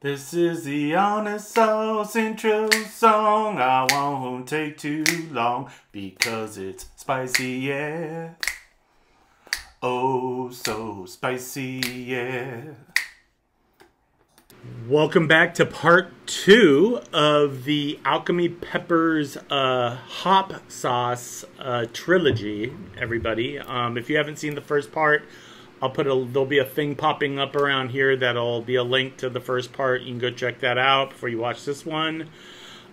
This is the Honest Sauce intro song. I won't take too long because it's spicy, yeah. Oh, so spicy, yeah. Welcome back to part 2 of the Alchemy Peppers Hopp Sauce trilogy, everybody. If you haven't seen the first part, there'll be a thing popping up around here that'll be a link to the first part. You can go check that out before you watch this one.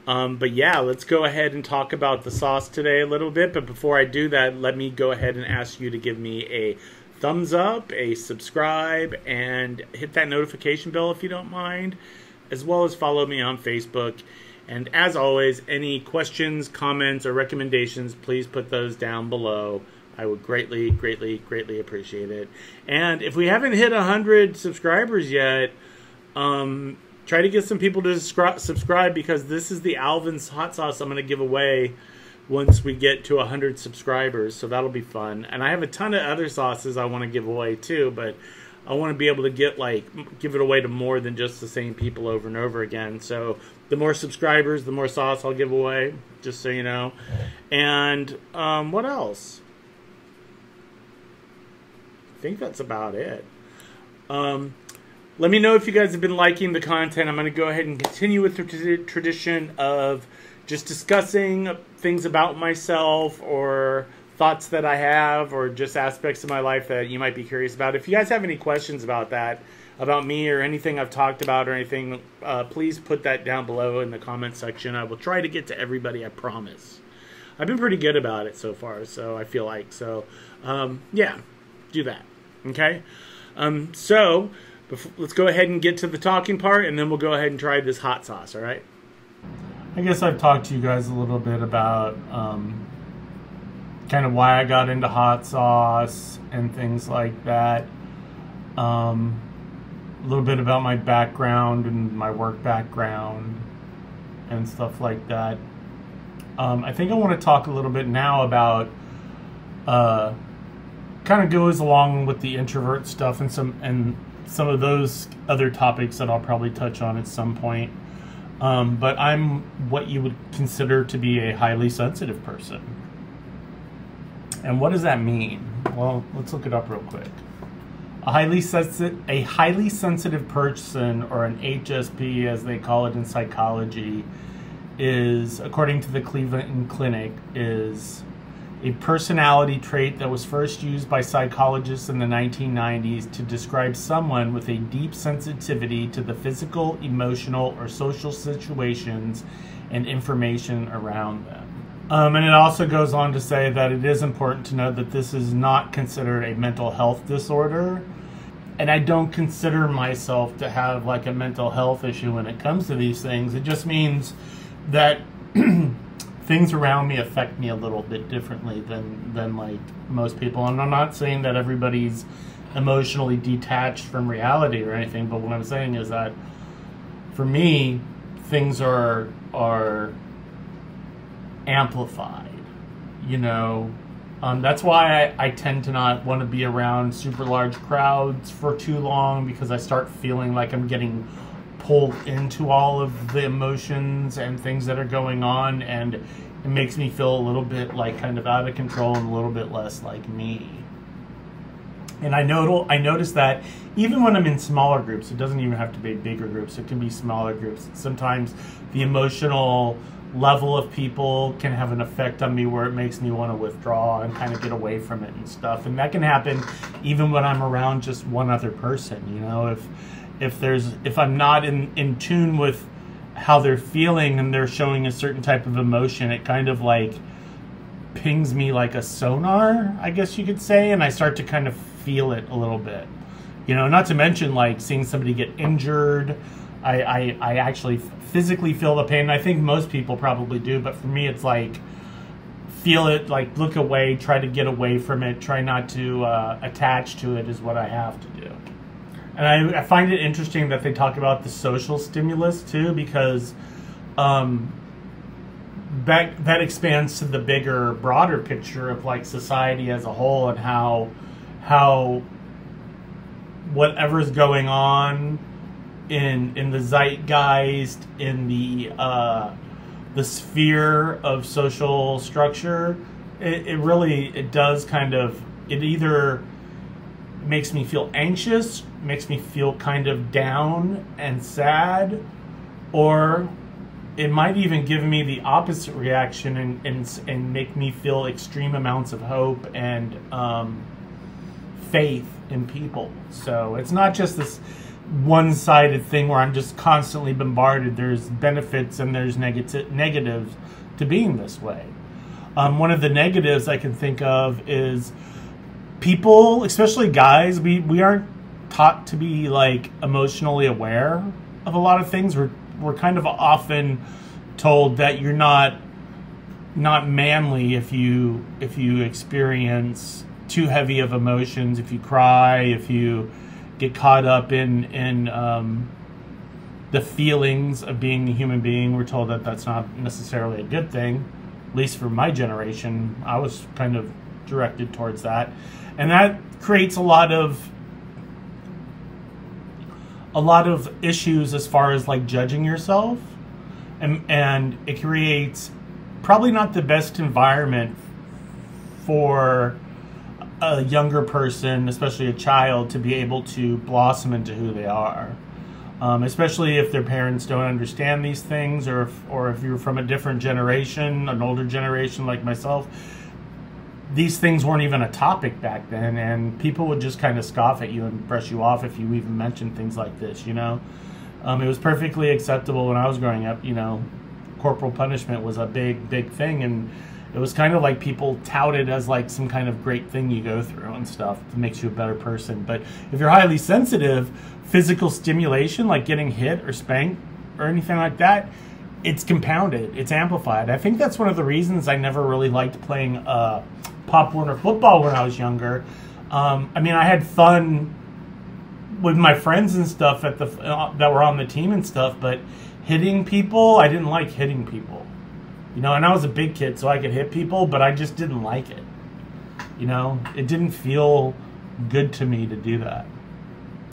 But yeah, let's go ahead and talk about the sauce today a little bit. But before I do that, let me go ahead and ask you to give me a thumbs up, a subscribe, and hit that notification bell if you don't mind, as well as follow me on Facebook. And as always, any questions, comments, or recommendations, please put those down below. I would greatly, greatly, greatly appreciate it. And if we haven't hit 100 subscribers yet, try to get some people to subscribe, because this is the Alvin's hot sauce I'm going to give away once we get to 100 subscribers. So that'll be fun. And I have a ton of other sauces I want to give away too, but I want to be able to give it away to more than just the same people over and over again. So the more subscribers, the more sauce I'll give away, just so you know. And what else? I think that's about it. Let me know if you guys have been liking the content. I'm going to go ahead and continue with the tradition of just discussing things about myself or thoughts that I have, or just aspects of my life that you might be curious about. If you guys have any questions about that, about me or anything I've talked about or anything, please put that down below in the comment section. I will try to get to everybody, I promise. I've been pretty good about it so far, so I feel like. So, yeah, do that. Okay? So, let's go ahead and get to the talking part, and then we'll go ahead and try this hot sauce, all right? I guess I've talked to you guys a little bit about kind of why I got into hot sauce and things like that. A little bit about my background and my work background and stuff like that. I think I want to talk a little bit now about kind of goes along with the introvert stuff and some of those other topics that I'll probably touch on at some point. But I'm what you would consider to be a highly sensitive person. And what does that mean? Well, let's look it up real quick. A highly sensitive person, or an HSP as they call it in psychology, is, according to the Cleveland Clinic, is a personality trait that was first used by psychologists in the 1990s to describe someone with a deep sensitivity to the physical, emotional, or social situations and information around them. And it also goes on to say that it is important to note that this is not considered a mental health disorder. And I don't consider myself to have like a mental health issue when it comes to these things. It just means that things around me affect me a little bit differently than like most people. And I'm not saying that everybody's emotionally detached from reality or anything, but what I'm saying is that for me, things are amplified, you know. That's why I tend to not want to be around super large crowds for too long, because I start feeling like I'm getting pulled into all of the emotions and things that are going on, and it makes me feel a little bit like kind of out of control and a little bit less like me. And I notice that even when I'm in smaller groups, it doesn't even have to be bigger groups, it can be smaller groups. Sometimes the emotional level of people can have an effect on me where it makes me want to withdraw and kind of get away from it and stuff. And that can happen even when I'm around just one other person, you know. If I'm not in tune with how they're feeling and they're showing a certain type of emotion, it kind of like pings me like a sonar, I guess you could say, and I start to kind of feel it a little bit. You know, not to mention like seeing somebody get injured. I actually physically feel the pain. I think most people probably do, but for me it's like feel it, like look away, try to get away from it, try not to attach to it is what I have to do. And I find it interesting that they talk about the social stimulus too, because that expands to the bigger, broader picture of like society as a whole, and how whatever's going on in the zeitgeist, in the sphere of social structure, it does kind of, it either makes me feel anxious, makes me feel kind of down and sad, or it might even give me the opposite reaction and make me feel extreme amounts of hope and faith in people. So it's not just this one-sided thing where I'm just constantly bombarded. There's benefits and there's negatives to being this way. One of the negatives I can think of is people, especially guys, we aren't taught to be like emotionally aware of a lot of things. We're kind of often told that you're not manly if you experience too heavy of emotions, if you cry, if you get caught up in the feelings of being a human being. We're told that that's not necessarily a good thing. At least for my generation, I was kind of directed towards that. And that creates a lot of issues as far as like judging yourself. And it creates probably not the best environment for a younger person, especially a child, to be able to blossom into who they are. Especially if their parents don't understand these things, or if you're from a different generation, an older generation like myself. These things weren't even a topic back then, and people would just kind of scoff at you and brush you off if you even mentioned things like this, you know? It was perfectly acceptable when I was growing up, you know. Corporal punishment was a big thing, and it was kind of like people touted as like some kind of great thing you go through and stuff that makes you a better person. But if you're highly sensitive, physical stimulation, like getting hit or spanked or anything like that, it's compounded, it's amplified. I think that's one of the reasons I never really liked playing Pop Warner football when I was younger. I mean, I had fun with my friends and stuff that were on the team and stuff, but hitting people, I didn't like hitting people. You know, and I was a big kid, so I could hit people, but I just didn't like it. You know, it didn't feel good to me to do that.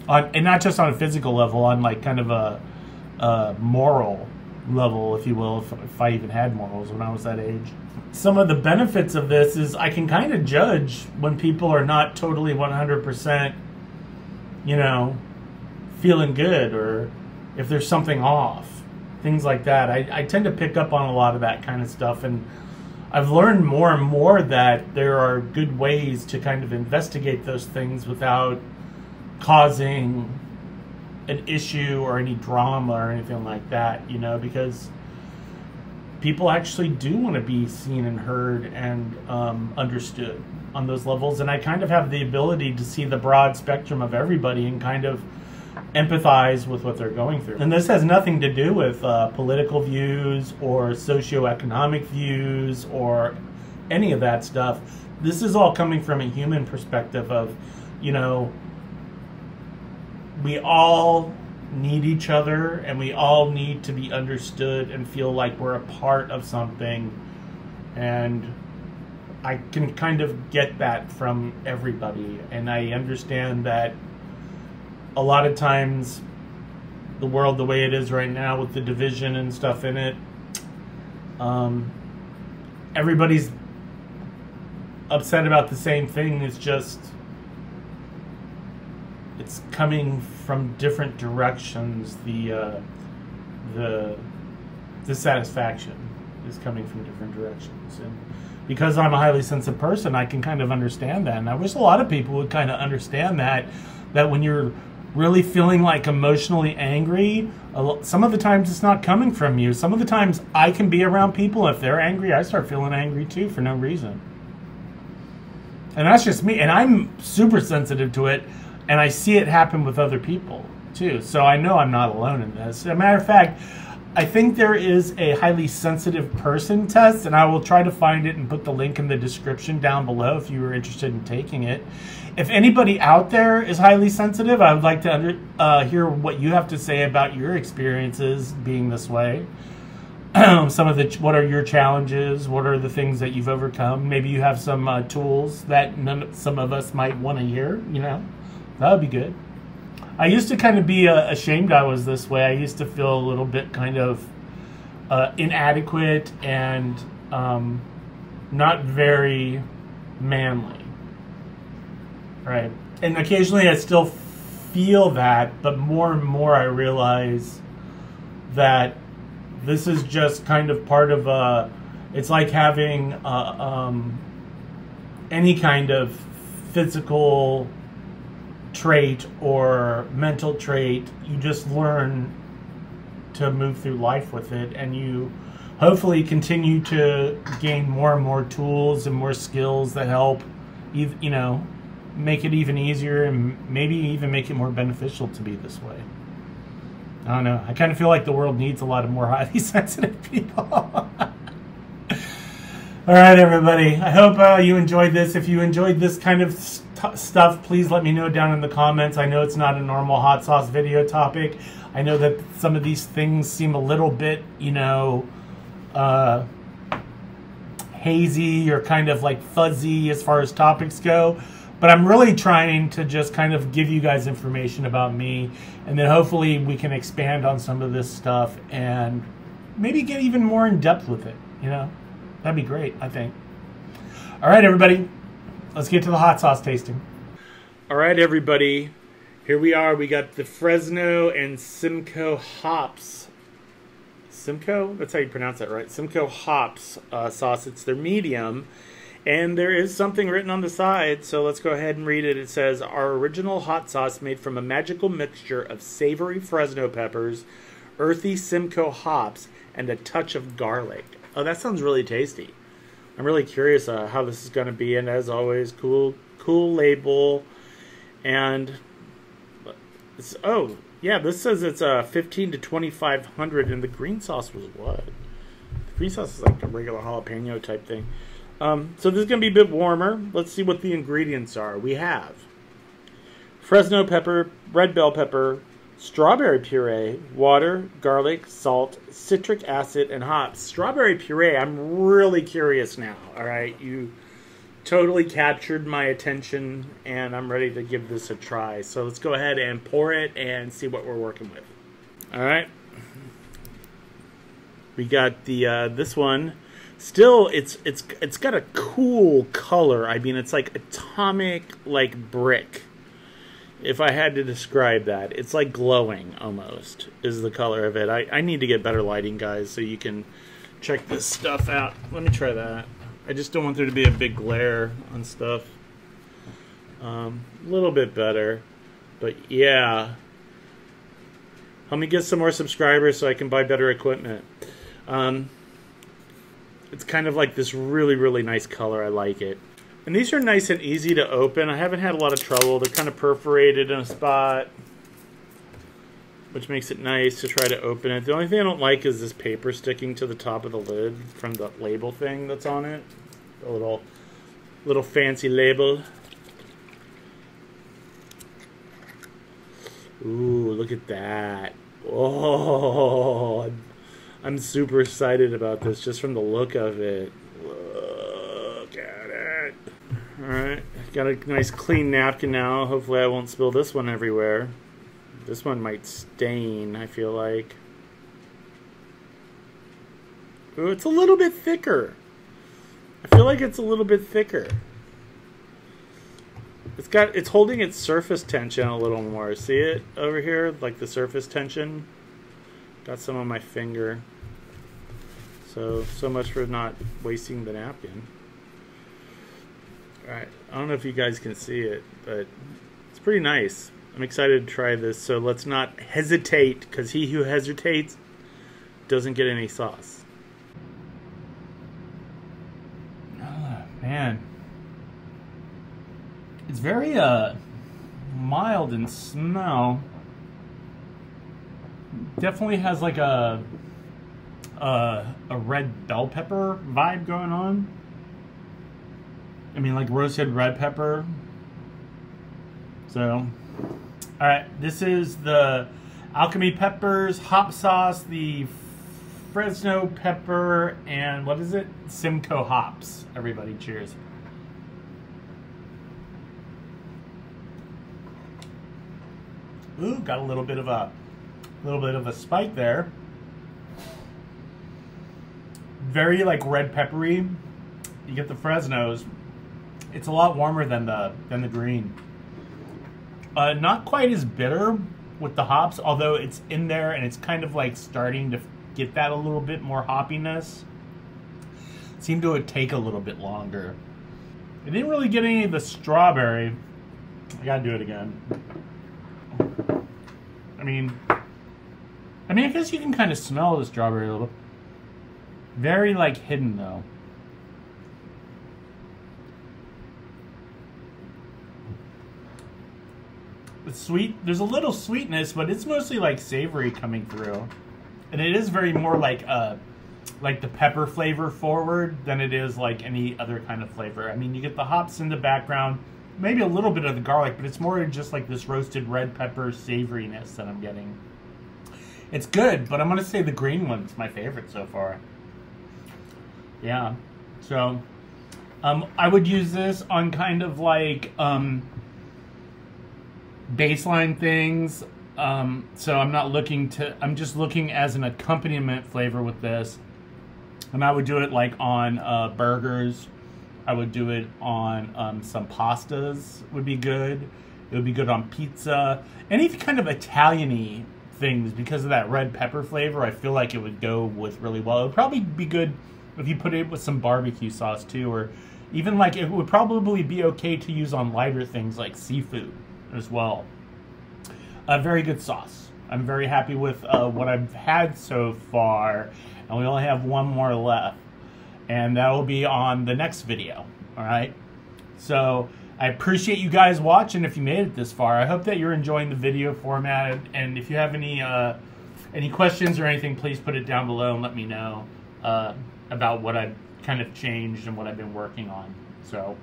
And not just on a physical level, on like kind of a moral level, if you will, if I even had morals when I was that age. Some of the benefits of this is I can kind of judge when people are not totally 100%, you know, feeling good, or if there's something off. Things like that. I tend to pick up on a lot of that kind of stuff, and I've learned more and more that there are good ways to kind of investigate those things without causing an issue or any drama or anything like that, you know, because people actually do want to be seen and heard and understood on those levels, and I kind of have the ability to see the broad spectrum of everybody and kind of empathize with what they're going through. And this has nothing to do with political views or socioeconomic views or any of that stuff. This is all coming from a human perspective of, you know, we all need each other, and we all need to be understood and feel like we're a part of something. And I can kind of get that from everybody, and I understand that a lot of times the world the way it is right now with the division and stuff in it, everybody's upset about the same thing. It's just, it's coming from different directions. The dissatisfaction is coming from different directions, and because I'm a highly sensitive person, I can kind of understand that. And I wish a lot of people would kind of understand that when you're really feeling like emotionally angry, some of the times it's not coming from you. Some of the times I can be around people, if they're angry, I start feeling angry too for no reason. And that's just me, and I'm super sensitive to it, and I see it happen with other people too. So I know I'm not alone in this. As a matter of fact, I think there is a highly sensitive person test, and I will try to find it and put the link in the description down below if you were interested in taking it. If anybody out there is highly sensitive, I would like to hear what you have to say about your experiences being this way. What are your challenges? What are the things that you've overcome? Maybe you have some tools that some of us might want to hear, you know. That would be good. I used to kind of be ashamed I was this way. I used to feel a little bit kind of inadequate and not very manly, right? And occasionally I still feel that, but more and more I realize that this is just kind of part of it's like having any kind of physical trait or mental trait. You just learn to move through life with it, and you hopefully continue to gain more and more tools and more skills that help, you know, make it even easier and maybe even make it more beneficial to be this way. I don't know. I kind of feel like the world needs a lot of more highly sensitive people. All right, everybody. I hope you enjoyed this. If you enjoyed this kind of stuff, please let me know down in the comments. I know it's not a normal hot sauce video topic. I know that some of these things seem a little bit, you know, hazy or kind of like fuzzy as far as topics go. But I'm really trying to just kind of give you guys information about me, and then hopefully we can expand on some of this stuff and maybe get even more in depth with it, you know? That'd be great, I think. All right, everybody, let's get to the hot sauce tasting. All right, everybody, here we are. We got the Fresno and Simcoe hops. Simcoe? That's how you pronounce that, right? Simcoe hops sauce. It's their medium. And there is something written on the side, so let's go ahead and read it. It says, our original hot sauce made from a magical mixture of savory Fresno peppers, earthy Simcoe hops, and a touch of garlic. Oh, that sounds really tasty. I'm really curious how this is going to be, and as always, cool label. And, oh, yeah, this says it's 15 to 2,500, and the green sauce was what? The green sauce is like a regular jalapeno type thing. So this is going to be a bit warmer. Let's see what the ingredients are. We have Fresno pepper, red bell pepper, strawberry puree, water, garlic, salt, citric acid, and hops. Strawberry puree, I'm really curious now. All right, you totally captured my attention, and I'm ready to give this a try. So let's go ahead and pour it and see what we're working with. All right. We got the this one. Still, it's got a cool color. I mean, it's like atomic, like brick. If I had to describe that, it's like glowing almost is the color of it. I need to get better lighting, guys, so you can check this stuff out. Let me try that. I just don't want there to be a big glare on stuff. A little bit better, but yeah. Help me get some more subscribers so I can buy better equipment. It's kind of like this really, really nice color. I like it. And these are nice and easy to open. I haven't had a lot of trouble. They're kind of perforated in a spot, which makes it nice to try to open it. The only thing I don't like is this paper sticking to the top of the lid from the label thing that's on it. A little fancy label. Ooh, look at that. Oh, I'm super excited about this just from the look of it. Look at it. Alright, got a nice clean napkin now. Hopefully I won't spill this one everywhere. This one might stain, I feel like. Ooh, it's a little bit thicker. I feel like it's a little bit thicker. It's holding its surface tension a little more. See it over here? Like the surface tension? Got some on my finger. So much for not wasting the napkin. Alright, I don't know if you guys can see it, but it's pretty nice. I'm excited to try this, so let's not hesitate, because he who hesitates doesn't get any sauce. Oh, man. It's very mild in smell. Definitely has like a red bell pepper vibe going on. I mean, like roasted red pepper. So, alright, this is the Alchemy Peppers Hopp Sauce, the Fresno Pepper, and what is it? Simcoe hops. Everybody, cheers. Ooh, got a little bit of a spike there. Very like red peppery. You get the Fresnos. It's a lot warmer than the green. Not quite as bitter with the hops, although it's in there and it's kind of like starting to get that a little bit more hoppiness. Seemed to take a little bit longer. I didn't really get any of the strawberry. I gotta do it again. I mean, I guess you can kind of smell the strawberry a little. Very like hidden though. It's sweet. There's a little sweetness, but it's mostly like savory coming through, and it is very more like the pepper flavor forward than it is like any other kind of flavor. I mean, you get the hops in the background, maybe a little bit of the garlic, but it's more just like this roasted red pepper savoriness that I'm getting. It's good, but I'm gonna say the green one's my favorite so far. Yeah, so I would use this on kind of like baseline things. So I'm just looking as an accompaniment flavor with this. And I would do it like on burgers. I would do it on some pastas would be good. It would be good on pizza. Any kind of Italian-y things, because of that red pepper flavor, I feel like it would go with really well. It would probably be good if you put it with some barbecue sauce too, or even like it would probably be okay to use on lighter things like seafood as well. A very good sauce. I'm very happy with what I've had so far, and we only have one more left, and that will be on the next video. All right, so I appreciate you guys watching. If you made it this far, I hope that you're enjoying the video format, and if you have any questions or anything, please put it down below and let me know about what I've kind of changed and what I've been working on. So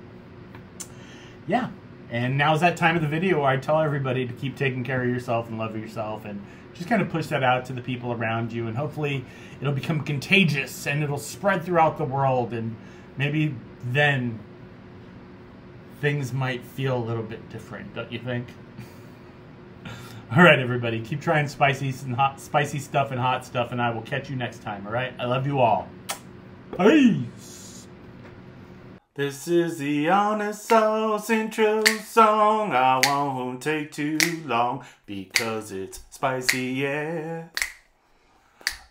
yeah. And now's that time of the video where I tell everybody to keep taking care of yourself and love yourself, and just kind of push that out to the people around you, and hopefully it'll become contagious and it'll spread throughout the world, and maybe then things might feel a little bit different, don't you think? All right, everybody, keep trying spicy stuff and hot stuff, and I will catch you next time. All right, I love you all. Peace. This is the Honest Sauce intro song. I won't take too long because it's spicy, yeah.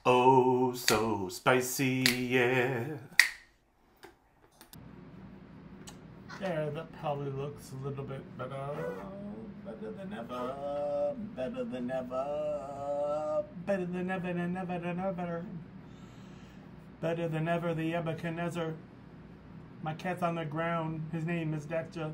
Oh, so spicy, yeah. There, that probably looks a little bit better. Better than ever. Better than ever. Better than ever and ever and ever. Better than ever, the Nebuchadnezzar. My cat's on the ground. His name is Dexter.